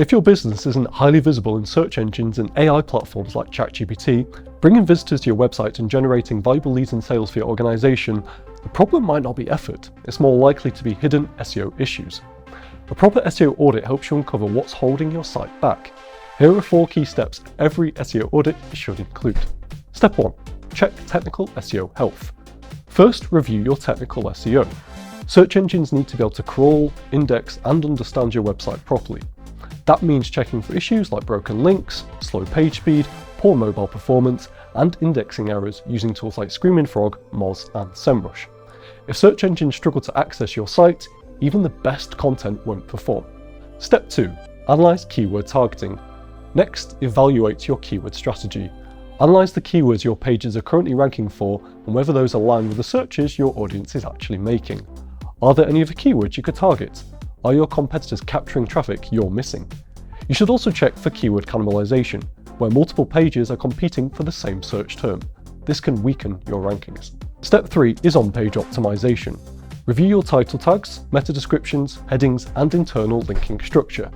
If your business isn't highly visible in search engines and AI platforms like ChatGPT, bringing visitors to your website and generating valuable leads and sales for your organization, the problem might not be effort, it's more likely to be hidden SEO issues. A proper SEO audit helps you uncover what's holding your site back. Here are 4 key steps every SEO audit should include. Step 1. Check technical SEO health. First, review your technical SEO. Search engines need to be able to crawl, index, and understand your website properly. That means checking for issues like broken links, slow page speed, poor mobile performance, and indexing errors using tools like Screaming Frog, Moz, and SEMrush. If search engines struggle to access your site, even the best content won't perform. Step 2. Analyze keyword targeting. Next, evaluate your keyword strategy. Analyze the keywords your pages are currently ranking for and whether those align with the searches your audience is actually making. Are there any other keywords you could target? Are your competitors capturing traffic you're missing? You should also check for keyword cannibalization, where multiple pages are competing for the same search term. This can weaken your rankings. Step 3 is on-page optimization. Review your title tags, meta descriptions, headings, and internal linking structure.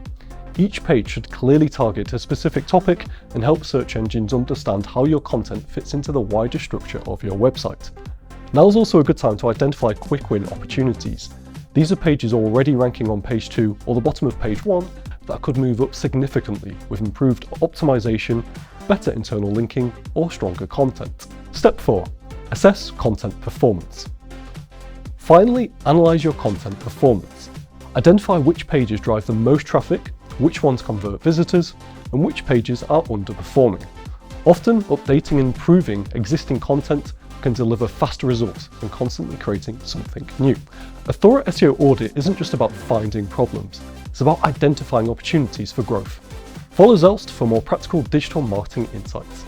Each page should clearly target a specific topic and help search engines understand how your content fits into the wider structure of your website. Now is also a good time to identify quick win opportunities. These are pages already ranking on page 2 or the bottom of page 1 that could move up significantly with improved optimization, better internal linking, or stronger content. Step 4. Assess content performance. Finally, analyze your content performance. Identify which pages drive the most traffic, which ones convert visitors, and which pages are underperforming. Often, updating and improving existing content can deliver faster results than constantly creating something new. A thorough SEO audit isn't just about finding problems, it's about identifying opportunities for growth. Follow Zelst for more practical digital marketing insights.